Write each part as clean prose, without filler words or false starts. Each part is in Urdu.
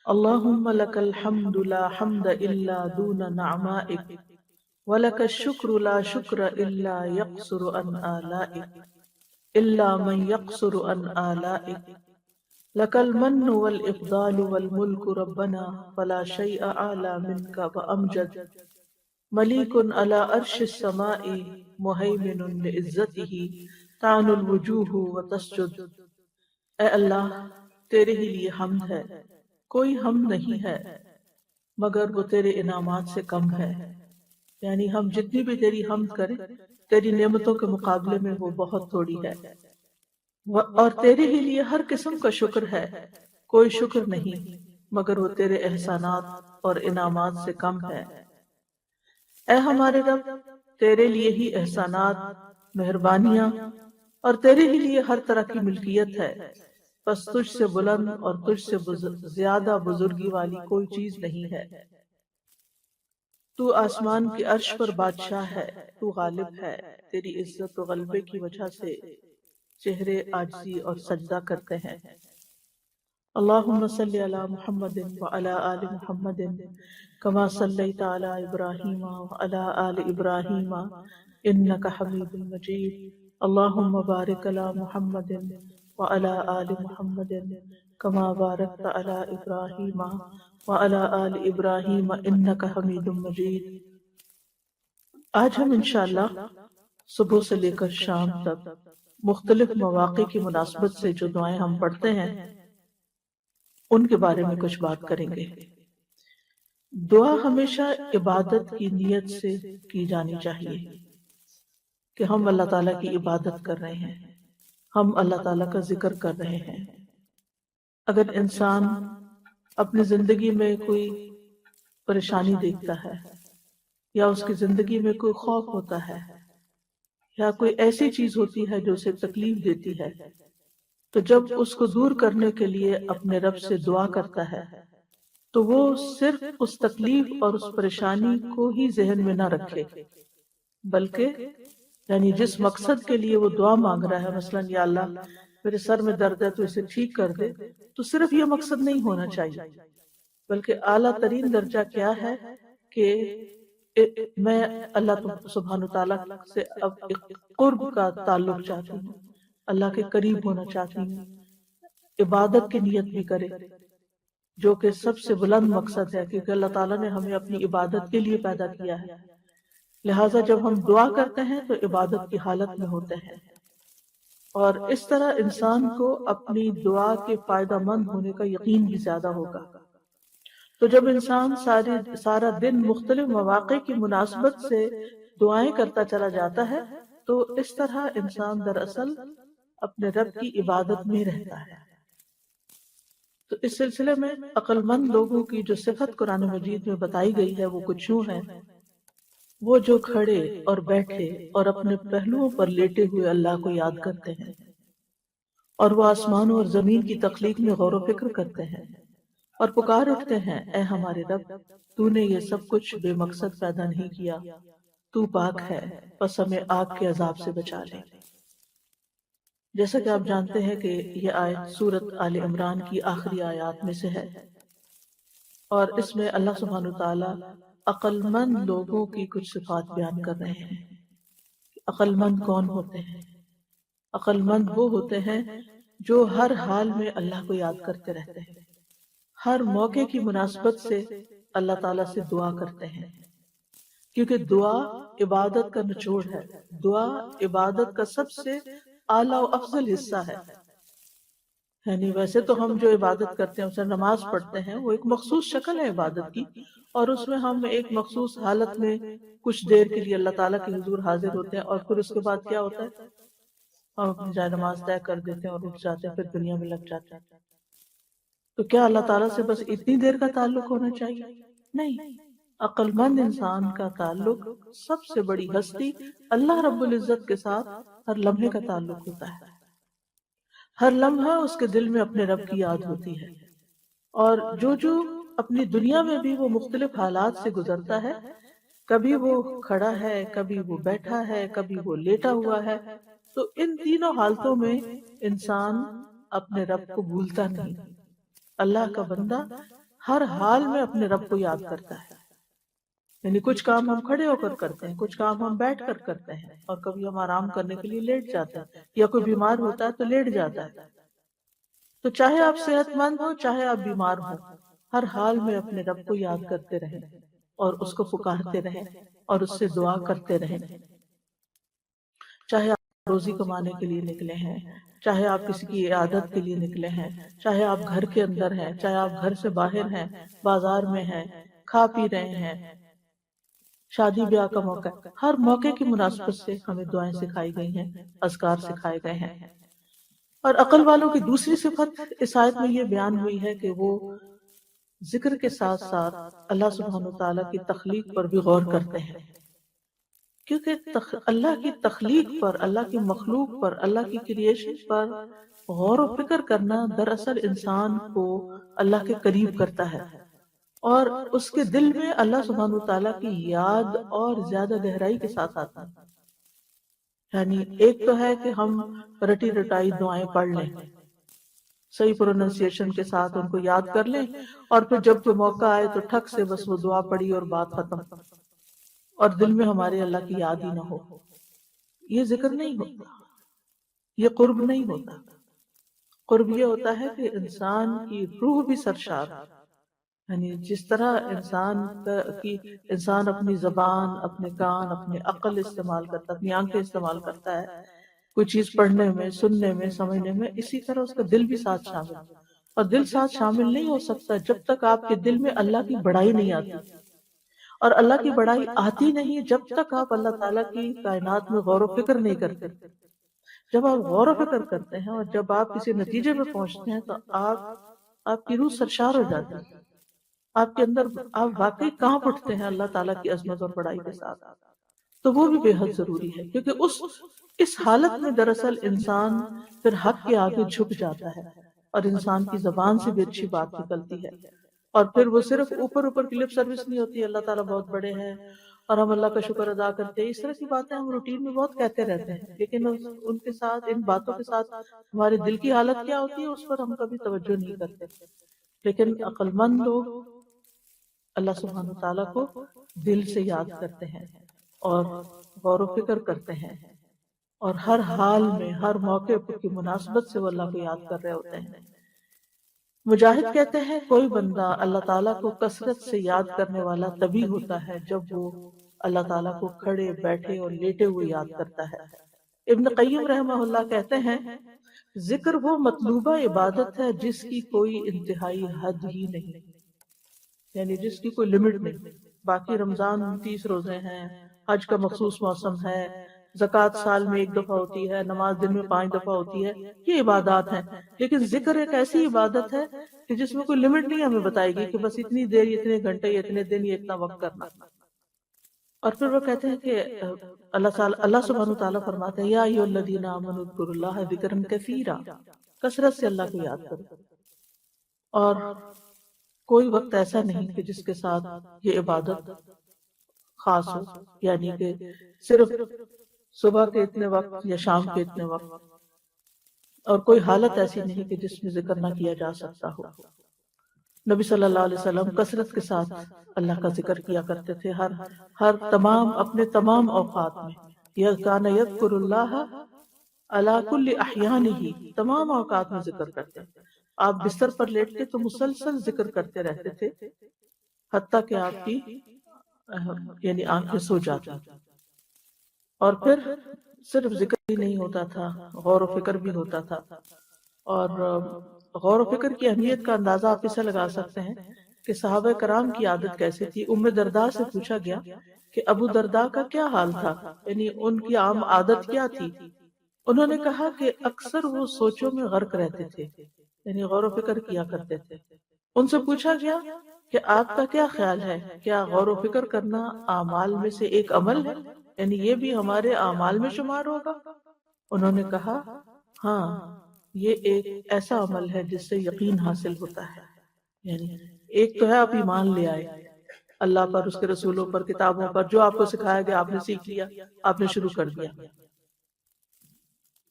اللهم لك الحمد لا حمد إلا دون نعمائك، ولك الشكر لا شكر إلا يقصر عن آلائك، إلا من يقصر عن آلائك. لك المن والإفضال والملك ربنا، فلا شيء أعلى منك وأمجد. مليك على عرش السماء، مهيمن لعزته تعن الوجوہ وتسجد. اے اللہ، تیرے ہی لیے حمد ہے، کوئی حمد نہیں ہے مگر وہ تیرے انعامات سے کم ہے. یعنی ہم جتنی بھی تیری حمد کریں تیری نعمتوں کے مقابلے میں وہ بہت تھوڑی ہے. اور تیرے ہی لیے ہر قسم کا شکر ہے، کوئی شکر نہیں مگر وہ تیرے احسانات اور انعامات سے کم ہے. اے ہمارے رب، تیرے لیے ہی احسانات، مہربانیاں اور تیرے ہی لیے ہر طرح کی ملکیت ہے. بس تجھ سے بلند اور تجھ سے زیادہ بزرگی والی کوئی چیز نہیں ہے. تو آسمان کے عرش پر بادشاہ ہے، تو غالب ہے. تیری عزت و غلبے کی وجہ سے چہرے عاجزی اور سجدہ کرتے ہیں. اللہم صلی علی محمد وعلی آل محمد کما صلیت علی ابراہیم وعلی آل ابراہیم انک حمید مجید. اللہم بارک علی محمد وعلی آل محمد کما بارکت علی ابراہیم وعلی آل ابراہیم انک حمید مجید. آج ہم انشاءاللہ صبح سے لے کر شام تک مختلف مواقع کی مناسبت سے جو دعائیں ہم پڑھتے ہیں ان کے بارے میں کچھ بات کریں گے. دعا ہمیشہ عبادت کی نیت سے کی جانی چاہیے کہ ہم اللہ تعالیٰ کی عبادت کر رہے ہیں، ہم اللہ تعالیٰ کا ذکر کر رہے ہیں. اگر انسان اپنی زندگی میں کوئی پریشانی دیکھتا ہے یا اس کی زندگی میں کوئی خوف ہوتا ہے یا کوئی ایسی چیز ہوتی ہے جو اسے تکلیف دیتی ہے، تو جب اس کو دور کرنے کے لیے اپنے رب سے دعا کرتا ہے تو وہ صرف اس تکلیف اور اس پریشانی کو ہی ذہن میں نہ رکھے، بلکہ یعنی جس مقصد کے لیے وہ دعا مانگ رہا ہے، مثلا یا اللہ میرے سر میں درد ہے تو اسے ٹھیک کر دے، تو صرف یہ مقصد نہیں ہونا چاہیے، بلکہ اعلیٰ ترین درجہ کیا ہے کہ میں اللہ سبحانہ تعالیٰ سے اب ایک قرب کا تعلق چاہتی ہوں، اللہ کے قریب ہونا چاہتی ہوں. عبادت کی نیت بھی کرے جو کہ سب سے بلند مقصد ہے، کیونکہ اللہ تعالیٰ نے ہمیں اپنی عبادت کے لیے پیدا کیا ہے. لہٰذا جب ہم دعا کرتے ہیں تو عبادت کی حالت میں ہوتے ہیں، اور اس طرح انسان کو اپنی دعا کے فائدہ مند ہونے کا یقین بھی زیادہ ہوگا. تو جب انسان سارا دن مختلف مواقع کی مناسبت سے دعائیں کرتا چلا جاتا ہے تو اس طرح انسان دراصل اپنے رب کی عبادت میں رہتا ہے. تو اس سلسلے میں عقل مند لوگوں کی جو صفت قرآن مجید میں بتائی گئی ہے وہ کچھ یوں ہے: وہ جو کھڑے اور بیٹھے اور اپنے پہلوؤں پر لیٹے ہوئے اللہ کو یاد کرتے ہیں، اور وہ آسمانوں اور زمین کی تخلیق میں غور و فکر کرتے ہیں اور پکار اٹھتے ہیں اے ہمارے رب، تو نے یہ سب کچھ بے مقصد پیدا نہیں کیا، تو پاک ہے، پس ہمیں آگ کے عذاب سے بچا لے. جیسا کہ آپ جانتے ہیں کہ یہ آیت سورت آل عمران کی آخری آیات میں سے ہے، اور اس میں اللہ سبحانہ تعالیٰ عقل مند لوگوں کی کچھ صفات بیان کر رہے ہیں. عقل مند کون ہوتے ہیں؟ عقل مند وہ ہوتے ہیں جو ہر حال میں اللہ کو یاد کرتے رہتے ہیں، ہر موقع کی مناسبت سے اللہ تعالیٰ سے دعا کرتے ہیں، کیونکہ دعا عبادت کا نچوڑ ہے. دعا عبادت کا سب سے اعلیٰ و افضل حصہ ہے. یعنی ویسے تو ہم جو عبادت کرتے ہیں اسے نماز پڑھتے ہیں، وہ ایک مخصوص شکل ہے عبادت کی، اور اس میں ہم ایک مخصوص حالت میں کچھ دیر کے لیے اللہ تعالیٰ کے حضور حاضر ہوتے ہیں، اور پھر اس کے بعد کیا ہوتا ہے، ہم اپنی جائے نماز طے کر دیتے ہیں اور اٹھ جاتے ہیں، پھر دنیا میں لگ جاتے ہیں. تو کیا اللہ تعالیٰ سے بس اتنی دیر کا تعلق ہونا چاہیے؟ نہیں. عقل مند انسان کا تعلق سب سے بڑی ہستی اللہ رب العزت کے ساتھ ہر لمحے کا تعلق ہوتا ہے. ہر لمحہ اس کے دل میں اپنے رب کی یاد ہوتی ہے، اور جو اپنی دنیا میں بھی وہ مختلف حالات سے گزرتا ہے، کبھی وہ کھڑا ہے، کبھی وہ بیٹھا ہے، کبھی وہ لیٹا ہوا ہے، تو ان تینوں حالتوں میں انسان اپنے رب کو بھولتا نہیں. اللہ کا بندہ ہر حال میں اپنے رب کو یاد کرتا ہے. یعنی کچھ کام ہم کھڑے ہو کر کرتے ہیں، کچھ کام ہم بیٹھ کر کرتے ہیں، اور کبھی ہم آرام کرنے کے لیے لیٹ جاتے ہیں، یا کوئی بیمار ہوتا ہے تو لیٹ جاتا ہے. تو چاہے آپ صحت مند ہو، چاہے آپ بیمار ہو، ہر حال میں اپنے رب کو یاد کرتے رہیں اور اس کو پکارتے رہیں اور اس سے دعا کرتے رہیں. چاہے آپ روزی کمانے کے لیے نکلے ہیں، چاہے آپ کسی کی عیادت کے لیے نکلے ہیں، چاہے آپ گھر کے اندر ہیں، چاہے آپ گھر سے باہر ہیں، بازار میں ہیں، کھا پی رہے ہیں، شادی بیاہ کا موقع ہے، ہر موقع کی مناسبت سے ہمیں دعائیں سکھائی گئی ہیں، اذکار سکھائے گئے ہیں. اور عقل والوں کی دوسری صفت اس آیت میں یہ بیان ہوئی ہے کہ وہ ذکر کے ساتھ ساتھ اللہ سبحانہ وتعالیٰ کی تخلیق پر بھی غور کرتے ہیں. کیونکہ اللہ کی تخلیق پر، اللہ کی مخلوق پر، اللہ کی کریشن پر غور و فکر کرنا دراصل انسان کو اللہ کے قریب کرتا ہے، اور اس کے دل میں اللہ سبحانہ وتعالیٰ کی یاد اور زیادہ گہرائی کے ساتھ آتا ہے. یعنی ایک تو ہے کہ ہم رٹی رٹائی دعائیں پڑھ لیں، صحیح پروننسیشن کے ساتھ ان کو یاد کر لیں، اور پھر جب کوئی موقع آئے تو ٹھک سے بس وہ دعا پڑھی اور بات ختم، اور دل میں ہمارے اللہ کی یاد ہی نہ ہو. یہ ذکر نہیں ہوتا، یہ قرب نہیں ہوتا. قرب یہ ہوتا ہے کہ انسان کی روح بھی سرشار، یعنی جس طرح انسان اپنی زبان، اپنے کان، اپنے عقل استعمال کرتا ہے، اپنی آنکھیں استعمال کرتا ہے کوئی چیز پڑھنے میں، سننے میں، سمجھنے میں، اسی طرح اس کا دل بھی ساتھ شامل. اور دل ساتھ شامل نہیں ہو سکتا جب تک آپ کے دل میں اللہ کی بڑائی نہیں آتی، اور اللہ کی بڑائی آتی نہیں جب تک آپ اللہ تعالیٰ کی کائنات میں غور و فکر نہیں کرتے. جب آپ غور و فکر کرتے ہیں اور جب آپ کسی نتیجے پہ پہنچتے ہیں تو آپ کی روح سرشار ہو جاتی ہے، آپ کے اندر آپ واقعی کانپ اٹھتے ہیں اللہ تعالیٰ کی عظمت اور بڑائی کے ساتھ. تو وہ بھی بے حد ضروری ہے، کیونکہ اس حالت میں دراصل انسان پھر حق کے آگے جھک جاتا ہے، اور انسان کی زبان سے بھی اچھی بات نکلتی ہے. اور پھر وہ صرف اوپر اوپر کی لپ سروس نہیں ہوتی، اللہ تعالیٰ بہت بڑے ہیں اور ہم اللہ کا شکر ادا کرتے ہیں، اس طرح کی باتیں ہم روٹین میں بہت کہتے رہتے ہیں، لیکن ان کے ساتھ، ان باتوں کے ساتھ ہمارے دل کی حالت کیا ہوتی ہے اس پر ہم کبھی توجہ نہیں کرتے. لیکن عقل مند لوگ اللہ سبحانہ تعالیٰ کو دل سے یاد کرتے ہیں اور غور و فکر کرتے ہیں، اور ہر حال میں، ہر موقع کی مناسبت سے وہ اللہ کو یاد کر رہے ہوتے ہیں. مجاہد کہتے ہیں کوئی بندہ اللہ تعالیٰ کو کثرت سے یاد کرنے والا تبھی ہوتا ہے جب وہ اللہ تعالیٰ کو کھڑے، بیٹھے اور لیٹے ہوئے یاد کرتا ہے. ابن قیم رحمہ اللہ کہتے ہیں ذکر وہ مطلوبہ عبادت ہے جس کی کوئی انتہائی حد ہی نہیں، یعنی جس کی کوئی لمٹ نہیں. باقی رمضان 30 روزے ہیں، حج کا مخصوص موسم ہے، زکوٰۃ سال میں 1 دفعہ ہوتی ہے، نماز دن میں 5 دفعہ ہوتی ہے، یہ عبادات ہیں. لیکن ذکر ایک ایسی عبادت ہے کہ جس میں کوئی لمٹ نہیں ہمیں بتائے گی کہ بس اتنی دیر، اتنے گھنٹے، اتنے دن، یہ اتنا وقت کرنا. اور پھر وہ کہتے ہیں کہ اللہ سبحانہ تعالیٰ فرماتے ہیں یا ایھا الذین آمنوا اذکروا اللہ ذکرا کثیرا، کثرت سے اللہ کو یاد کرو. اور کوئی وقت ایسا نہیں کہ جس کے ساتھ یہ عبادت خاص ہو، یعنی کہ صرف صبح کے اتنے وقت یا شام کے اتنے وقت، اور کوئی حالت ایسی نہیں کہ جس میں ذکر نہ کیا جا سکتا ہو. نبی صلی اللہ علیہ وسلم کثرت کے ساتھ اللہ کا ذکر کیا کرتے تھے، اپنے تمام اوقات میں. کان یذکر اللہ علی کل احیانہ، تمام اوقات میں ذکر کرتے. آپ بستر پر لیٹتے تو مسلسل ذکر کرتے رہتے تھے حتیٰ کہ آپ کی یعنی آنکھیں سو جاتی. اور پھر صرف ذکر ہی نہیں ہوتا تھا، غور و فکر بھی ہوتا تھا. اور غور و فکر کی اہمیت کا اندازہ آپ اسے لگا سکتے ہیں کہ صحابہ کرام کی عادت کیسے تھی. ام درداء سے پوچھا گیا کہ ابو درداء کا کیا حال تھا، یعنی ان کی عام عادت کیا تھی. انہوں نے کہا کہ اکثر وہ سوچوں میں غرق رہتے تھے، یعنی غور و فکر کیا کرتے تھے. ان سے پوچھا گیا کہ آپ کا کیا خیال ہے، کیا غور و فکر کرنا اعمال میں سے ایک عمل ہے، یعنی یہ بھی ہمارے اعمال میں شمار ہوگا؟ انہوں نے کہا ہاں، یہ ایک ایسا عمل ہے جس سے یقین حاصل ہوتا ہے. یعنی ایک تو ہے آپ ایمان لے آئے اللہ پر، اس کے رسولوں پر، کتابوں پر، جو آپ کو سکھایا گیا آپ نے سیکھ لیا، آپ نے شروع کر دیا.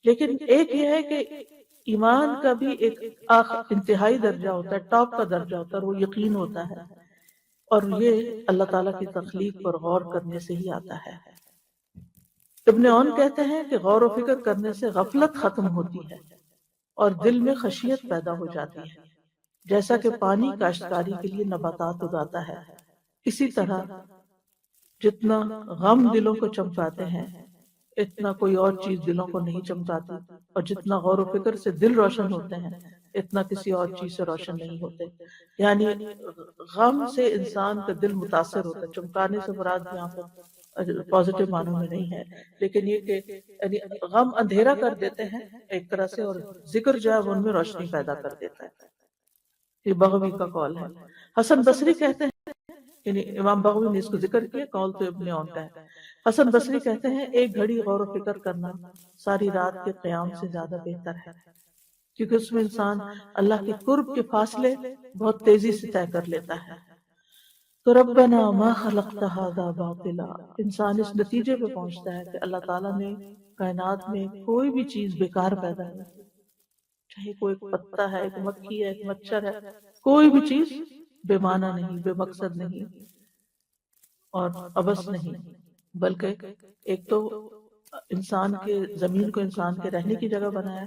لیکن ایک یہ ہے کہ ایمان کا بھی ایک انتہائی درجہ ہوتا ہے، ٹاپ کا درجہ ہوتا ہے، اور وہ یقین ہوتا ہے، اور یہ اللہ تعالیٰ کی تخلیق پر غور کرنے سے ہی آتا ہے۔ ابن عون کہتے ہیں کہ غور و فکر کرنے سے غفلت ختم ہوتی ہے اور دل میں خشیت پیدا ہو جاتی ہے، جیسا کہ پانی کاشتکاری کے لیے نباتات اگاتا ہے، اسی طرح جتنا غم دلوں کو چمکاتے ہیں اتنا کوئی اور چیز دلوں کو نہیں چمکاتی، اور جتنا غور و فکر سے دل روشن ہوتے ہیں اتنا کسی اور چیز سے روشن نہیں ہوتے۔ یعنی غم سے انسان کا دل متاثر ہوتا ہے، چمکانے سے مراد یہاں پر پازیٹیو معنوں میں نہیں ہے، لیکن یہ کہ یعنی غم اندھیرا کر دیتے ہیں ایک طرح سے، اور ذکر جو ہے وہ ان میں روشنی پیدا کر دیتا ہے۔ یہ بغوی کا قول ہے۔ حسن بصری کہتے ہیں، یعنی امام بغوی نے اس کو ذکر کیا، قول تو ابن عون کا ہے۔ حسن بصری کہتے ہیں ایک گھڑی غور و فکر کرنا ساری رات کے قیام سے زیادہ بہتر ہے، کیونکہ اس میں انسان اللہ کے قرب کے فاصلے بہت تیزی سے طے کر لیتا ہے۔ تو ربنا ما خلقت ھذا باطلا، انسان اس نتیجے پہ پہنچتا ہے کہ اللہ تعالیٰ نے کائنات میں کوئی بھی چیز بیکار پیدا نہیں کی، چاہے کوئی ایک پتا ہے، ایک مکھی ہے، ایک مچھر ہے، کوئی بھی چیز بے معنی نہیں، بے مقصد نہیں اور عبث نہیں، بلکہ ایک تو انسان کے زمین کو انسان کے رہنے کی جگہ بنایا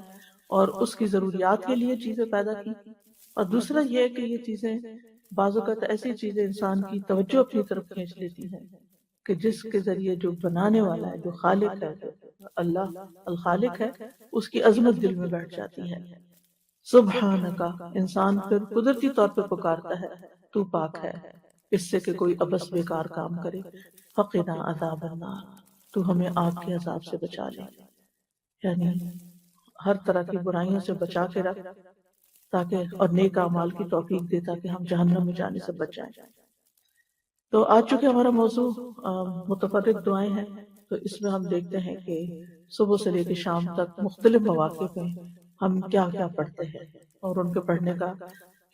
اور اس کی ضروریات کے لیے چیزیں پیدا کی، اور دوسرا یہ کہ یہ چیزیں بعض اوقات ایسی چیزیں انسان کی توجہ اپنی طرف کھینچ لیتی ہیں کہ جس کے ذریعے جو بنانے والا ہے، جو خالق ہے، جو اللہ الخالق ہے، اس کی عظمت دل میں بیٹھ جاتی ہے۔ سبحانکا، انسان پھر قدرتی طور پہ پکارتا ہے تو پاک ہے اس سے کہ کوئی عبث بیکار کام کرے۔ فقنا عذاب النار، تو ہمیں آگ کے عذاب سے بچا لے، یعنی ہر طرح کی برائیوں سے بچا کے رکھ، تاکہ اور نیک اعمال کی توفیق دے تاکہ ہم جہنم میں جانے سے بچ جائیں۔ تو آج چونکہ ہمارا موضوع متفرق دعائیں ہیں، تو اس میں ہم دیکھتے ہیں کہ صبح سے لے کے شام تک مختلف مواقع پہ ہم کیا کیا پڑھتے ہیں اور ان کے پڑھنے کا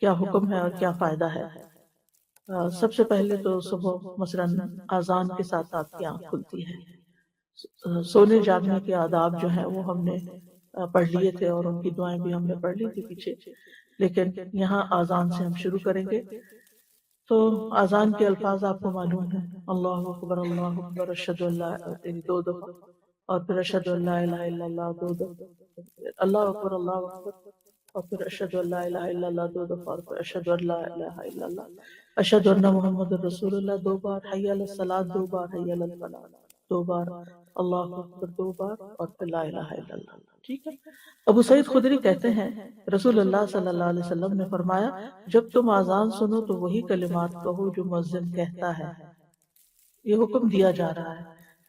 کیا حکم ہے اور کیا فائدہ ہے۔ سب سے پہلے تو صبح مثلاً اذان کے ساتھ آپ کی آنکھ کھلتی ہے، سونے جاگنے کے آداب جو ہیں وہ ہم نے پڑھ لیے تھے اور ان کی دعائیں بھی ہم نے پڑھ لی تھی پیچھے، لیکن یہاں اذان سے ہم شروع کریں گے۔ تو اذان کے الفاظ آپ کو معلوم ہیں، اللہ اکبر اللہ اکبر، اشہد ان لا، یعنی دو دفعہ، اور پھر اشہد ان لا الہ الا اللہ دو دفعہ، اللہ اکبر، اور پھر اشہد ان لا الہ الا اللہ دو دفعہ، اور پھر اشہد ان لا الہ الا اللہ، اشہد ان محمد رسول اللہ دو بار، حی علی الصلاۃ دو بار، حی علی الفلاح دو بار، اللہ اکبر دو بار، اور پھر لا الہ الا اللہ۔ ٹھیک ہے۔ ابو سعید خدری کہتے ہیں رسول اللہ صلی اللہ علیہ وسلم نے فرمایا جب تم اذان سنو تو وہی کلمات کہو جو مؤذن کہتا ہے۔ یہ حکم دیا جا رہا ہے،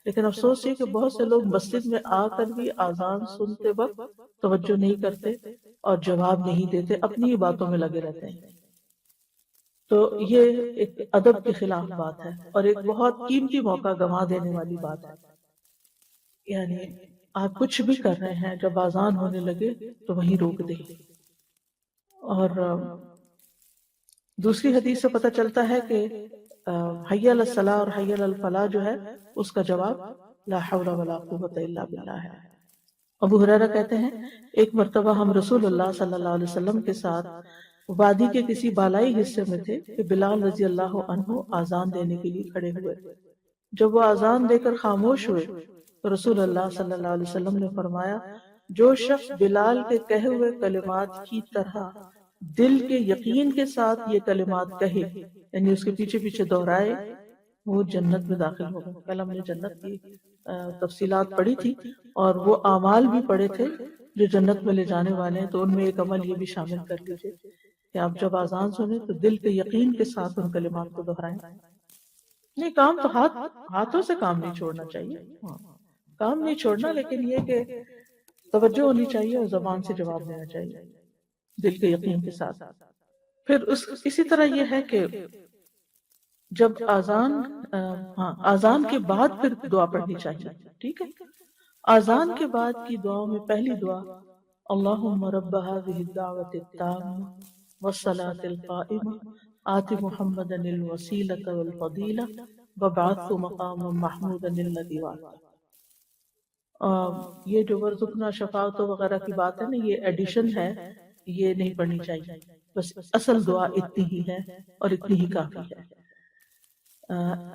لیکن افسوس یہ کہ بہت سے لوگ مسجد میں آ کر بھی اذان سنتے وقت توجہ نہیں کرتے اور جواب نہیں دیتے، اپنی ہی باتوں میں لگے رہتے ہیں۔ تو یہ ایک ادب کے خلاف بات ہے اور ایک بہت قیمتی موقع گنوا دینے والی بات ہے۔ یعنی آپ کچھ بھی کر رہے ہیں، جب اذان ہونے لگے تو وہیں روک دیں۔ اور دوسری حدیث سے پتہ چلتا ہے کہ حی علی الصلاۃ اور حی علی الفلاح جو ہے اس کا جواب لا حول ولا قوت الا باللہ ہے۔ ابو ہریرہ کہتے ہیں ایک مرتبہ ہم رسول اللہ صلی اللہ علیہ وسلم کے ساتھ وادی کے کسی بالائی حصے میں تھے کہ بلال رضی اللہ عنہ اذان دینے کے لیے کھڑے ہوئے۔ جب وہ اذان دے کر خاموش ہوئے تو رسول اللہ صلی اللہ علیہ وسلم نے فرمایا جو شخص بلال کے کہے ہوئے کلمات کی طرح دل کے یقین کے ساتھ یہ کلمات کہے، یعنی اس کے پیچھے پیچھے دہرائے، وہ جنت میں داخل ہوگا۔ کل ہم نے جنت کی تفصیلات پڑھی تھی اور وہ اعمال بھی پڑھے تھے جو جنت میں لے جانے والے ہیں، تو ان میں ایک عمل یہ بھی شامل کر لیجئے کہ آپ جب اذان سنیں تو دل کے یقین کے ساتھ ان کلمات کو دہرائیں۔ نہیں، کام تو ہاتھوں سے کام نہیں چھوڑنا چاہیے، کام نہیں چھوڑنا، لیکن یہ کہ توجہ ہونی چاہیے اور زبان سے جواب دینا چاہیے دل کے یقین کے ساتھ۔ پھر اسی طرح یہ ہے کہ جب اذان کے بعد پھر دعا پڑھنی چاہیے، ٹھیک ہے۔ اذان کے بعد کی دعاؤں میں پہلی دعا اللہم رب هذه الدعوة التامة والصلاة القائمة آت محمدا الوسیلة والفضیلة وابعثه مقاما محمودا الذی وعدته۔ یہ جو ورزقنا شفاعت وغیرہ کی بات ہے نا، یہ ایڈیشن ہے، یہ نہیں پڑھنی چاہیے، بس اصل دعا اتنی ہی ہے اور اتنی ہی کافی ہے۔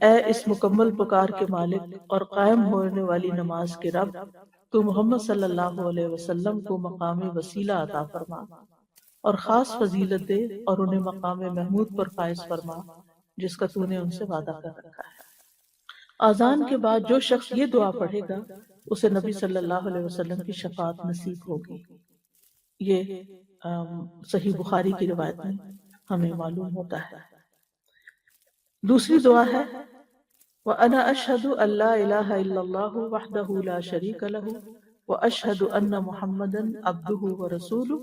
اے اس مکمل پکار کے مالک اور قائم ہونے والی نماز کے رب، تو محمد صلی اللہ علیہ وسلم کو مقام وسیلہ عطا فرما اور خاص فضیلت دے اور انہیں مقام محمود پر فائز فرما جس کا تو نے ان سے وعدہ کر رکھا ہے۔ اذان کے بعد جو شخص یہ دعا پڑھے گا اسے نبی صلی اللہ علیہ وسلم کی شفاعت نصیب ہوگی۔ یہ صحیح بخاری کی روایت میں ہمیں معلوم ہوتا ہے۔ دوسری دعا ہے وَأَنَا أَشْهَدُ أَن لَا إِلَهَ إِلَّا اللَّهُ وَحْدَهُ لَا شَرِيكَ لَهُ وَأَشْهَدُ أَنَّ مُحَمَّدًا عَبْدُهُ وَرَسُولُهُ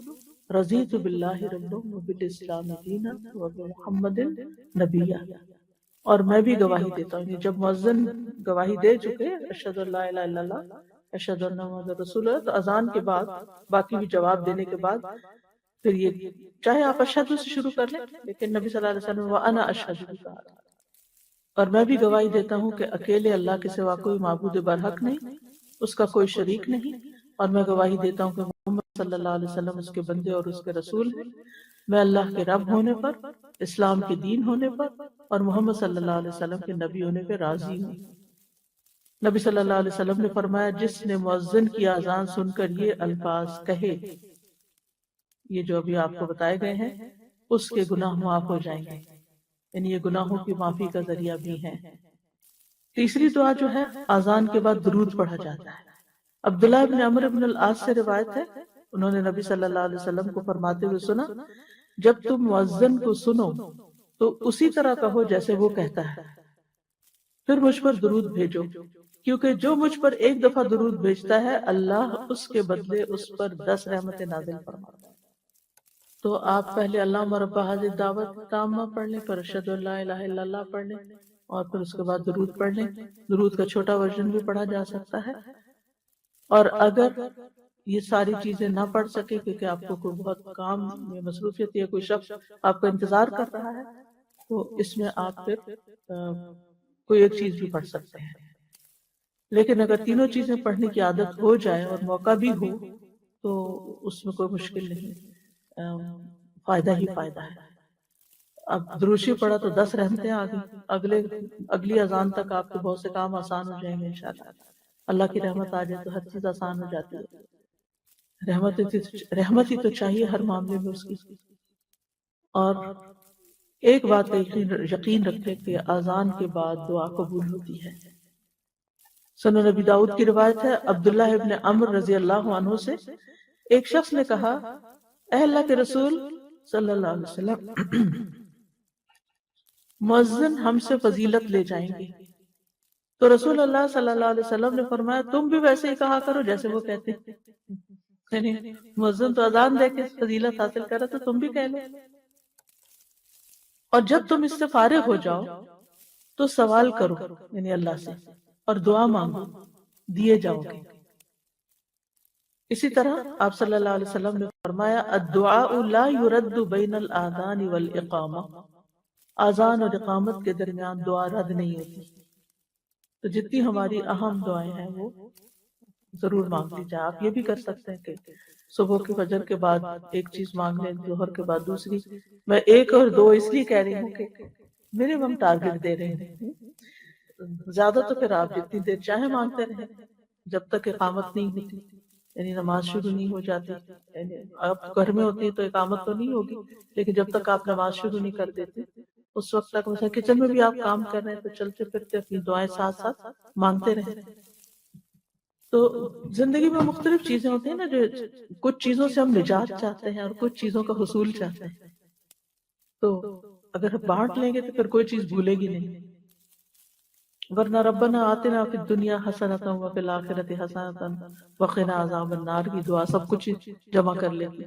رَضِيتُ بِاللَّهِ رَبًّا وَبِالْإِسْلَامِ دِينًا وَبِمُحَمَّدٍ نَبِيًّا۔ اور میں بھی گواہی دیتا ہوں، جب مؤذن گواہی دے چکے اشہد ان لا الہ الا اللہ اشہد ان محمد رسول اللہ، تو اذان کے بعد باقی بھی جواب دینے کے بعد پھر یہ چاہے آپ اشہد سے شروع کر لیں، لیکن نبی صلی اللہ علیہ وسلم وَأَنَا أَشْهَدُ بھی کہا تھا، اور میں بھی گواہی دیتا ہوں کہ اکیلے اللہ کے سوا کوئی معبود برحق نہیں، اس کا کوئی شریک نہیں، اور میں گواہی دیتا ہوں کہ محمد صلی اللہ علیہ وسلم اس کے بندے اور اس کے رسول ہیں۔ میں اللہ کے رب ہونے پر، اسلام کے دین ہونے پر اور محمد صلی اللہ علیہ وسلم کے نبی ہونے پہ راضی ہوں۔ نبی صلی اللہ علیہ وسلم نے فرمایا جس نے مؤذن کی اذان سن کر یہ الفاظ کہے، یہ جو ابھی آپ کو بتائے گئے ہیں، اس کے گناہ معاف ہو جائیں گے، یعنی یہ گناہوں کی معافی کا ذریعہ بھی ہے۔ تیسری دعا جو ہے اذان کے بعد درود پڑھا جاتا ہے۔ عبداللہ ابن عمرو بن العاص سے روایت ہے، انہوں نے نبی صلی اللہ علیہ وسلم کو فرماتے ہوئے سنا، جب تم مؤذن کو سنو تو اسی طرح کہو جیسے وہ کہتا ہے، پھر مجھ پر درود بھیجو، کیونکہ جو مجھ پر ایک دفعہ درود بھیجتا ہے اللہ اس کے بدلے اس پر 10 رحمتیں نازل فرماتا ہے۔ تو آپ پہلے اللہم رب هذه الدعوت تامہ پڑھ لیں، پھر اشہد ان لا الہ الا اللہ پڑھ لیں، اور پھر اس کے بعد درود پڑھ لیں۔ درود کا چھوٹا ورژن بھی پڑھا جا سکتا ہے، اور اگر یہ ساری چیزیں نہ پڑھ سکے کیونکہ آپ کو کوئی بہت کام میں مصروفیت یا کوئی شخص آپ کا انتظار کر رہا ہے، تو اس میں آپ پھر کوئی ایک چیز بھی پڑھ سکتے ہیں۔ لیکن اگر تینوں چیزیں پڑھنے کی عادت ہو جائے اور موقع بھی ہو تو اس میں کوئی مشکل نہیں، فائدہ ہی فائدہ ہے۔ اب دروشی پڑھا تو 10 رحمتیں آ گئی، اگلی اذان تک آپ کے بہت سے کام آسان ہو جائیں گے انشاءاللہ۔ اللہ کی رحمت آ جائے تو ہر چیز آسان ہو جاتی ہے۔ رحمت ہی تو چاہیے ہر معاملے میں اس کی۔ اور ایک بات کا یقین رکھے کہ اذان کے بعد دعا قبول ہوتی ہے۔ سنن نبی داؤد کی روایت ہے، عبداللہ ابن عمرو رضی اللہ عنہ سے ایک شخص نے کہا، اے اللہ کے رسول صلی اللہ علیہ وسلم، مؤذن ہم سے فضیلت لے جائیں گے۔ تو رسول اللہ صلی اللہ علیہ وسلم نے فرمایا تم بھی ویسے ہی کہا کرو جیسے وہ کہتے ہیں، یعنی مؤذن تو اذان دے کے فضیلت حاصل کرا تو تم بھی کہہ لو، اور جب تم اس سے فارغ ہو جاؤ تو سوال کرو یعنی اللہ سے، اور دعا مانگو، دیے جاؤ گے۔ اسی طرح آپ صلی اللہ علیہ وسلم نے فرمایا الدعاء لا يرد بین الاذان والاقامہ، اذان اور اقامت کے درمیان دعا رد نہیں ہوتی۔ تو جتنی ہماری اہم دعائیں ہیں وہ ضرور مانگ لی جائے۔ آپ یہ بھی کر سکتے ہیں کہ صبح کے فجر کے بعد ایک چیز مانگ لیں، ظہر کے بعد دوسری۔ میں ایک اور دو اس لیے کہہ رہی ہوں کہ منیمم ٹارگٹ دے رہے ہیں، زیادہ تو پھر آپ جتنی دیر چاہے مانگتے رہیں جب تک اقامت نہیں ہوتی، یعنی نماز شروع نہیں ہو جاتی۔ یعنی آپ گھر میں ہوتی تو اقامت تو نہیں ہوگی، لیکن جب تک آپ نماز شروع نہیں کر دیتے اس وقت تک، مثلا کچن میں بھی آپ کام کر رہے ہیں تو چلتے پھرتے اپنی دعائیں ساتھ ساتھ مانگتے رہیں۔ تو زندگی میں مختلف چیزیں ہوتی ہیں نا، جو کچھ چیزوں سے ہم نجات چاہتے ہیں اور کچھ چیزوں کا حصول چاہتے ہیں، تو اگر بانٹ لیں گے تو پھر کوئی چیز بھولے گی نہیں۔ ورنہ ربنا آتنا فی الدنیا حسنۃ وفی الآخرۃ حسنۃ وقنا عذاب النار کی دعا سب کچھ جمع کر لے گی۔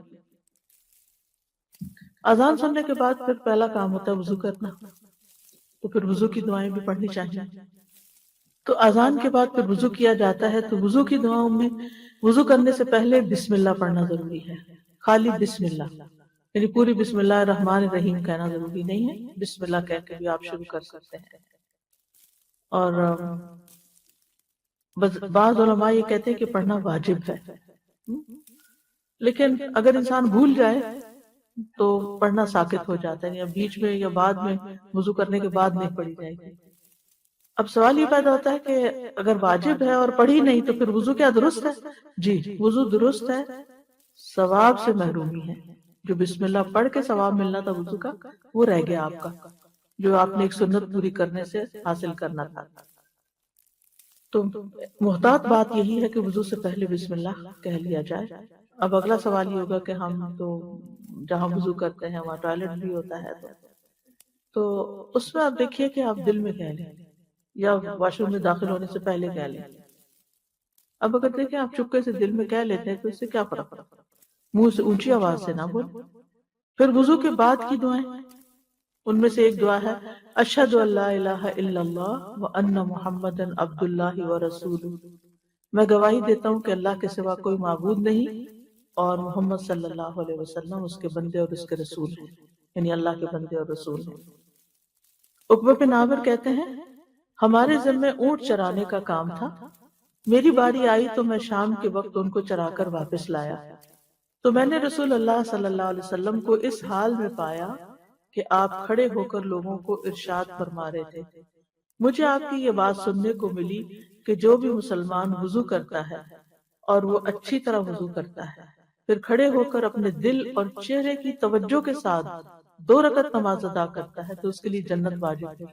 اذان سننے کے بعد پھر پہلا کام ہوتا ہے وضو کرنا، تو پھر وضو کی دعائیں بھی پڑھنی چاہیے۔ تو اذان کے بعد پھر وضو کیا جاتا ہے، تو وضو کی دعاؤں میں وضو کرنے سے پہلے بسم اللہ پڑھنا ضروری ہے، خالی بسم اللہ، یعنی پوری بسم اللہ الرحمن الرحیم کہنا ضروری نہیں ہے، بسم اللہ کہہ کے بھی آپ شروع کر سکتے ہیں۔ اور بس بعض علماء یہ کہتے ہیں کہ پڑھنا واجب ہے، لیکن اگر انسان بھول جائے تو پڑھنا ساقط ہو جاتا ہے، یا بیچ میں یا بعد میں وضو کرنے کے بعد نہیں پڑھی جائے گی۔ اب سوال یہ پیدا ہوتا ہے کہ اگر واجب ہے اور پڑھی نہیں تو پھر وضو کیا درست ہے؟ جی وضو درست ہے، ثواب سے محرومی ہے۔ جو بسم اللہ پڑھ کے ثواب ملنا تھا وضو کا، وہ رہ گیا آپ کا، جو آپ نے ایک سنت پوری کرنے سے حاصل کرنا تھا۔ تو محتاط بات یہی ہے کہ وضو سے پہلے بسم اللہ کہہ لیا جائے۔ اب اگلا سوال یہ ہوگا کہ ہم تو جہاں وضو کرتے ہیں وہاں ٹوائلٹ بھی ہوتا ہے، تو اس میں آپ دیکھیے کہ آپ دل میں کہہ لیں یا واش روم میں داخل ہونے سے پہلے کہہ لیں۔ اب اگر دیکھیں آپ چپکے سے دل میں کہہ لیتے ہیں تو اس سے کیا فرق پڑتا؟ منہ سے اونچی آواز سے نہ بول۔ پھر وضو کے بعد کی دعائیں، ان میں سے ایک دعا ہے اشہد ان لا الہ الا اللہ وان محمدا عبد اللہ ورسولہ، میں گواہی دیتا ہوں کہ اللہ کے سوا کوئی معبود نہیں اور محمد صلی اللہ علیہ وسلم اس کے بندے اور اس کے رسول ہیں، یعنی اللہ کے بندے اور رسول ہیں۔ عقبہ بن عامر کہتے ہیں ہمارے ذمے اونٹ چرانے کا کام تھا، میری باری آئی تو میں شام کے وقت ان کو چرا کر واپس لایا، تو میں نے رسول اللہ صلی اللہ علیہ وسلم کو اس حال میں پایا کہ آپ کھڑے ہو کر لوگوں کو ارشاد فرما رہے تھے۔ مجھے آپ کی یہ بات سننے کو ملی کہ جو بھی مسلمان وضو کرتا ہے اور وہ اچھی طرح وضو کرتا ہے، پھر کھڑے ہو کر اپنے دل اور چہرے کی توجہ کے ساتھ 2 رکعت نماز ادا کرتا ہے تو اس کے لیے جنت واجب ہے۔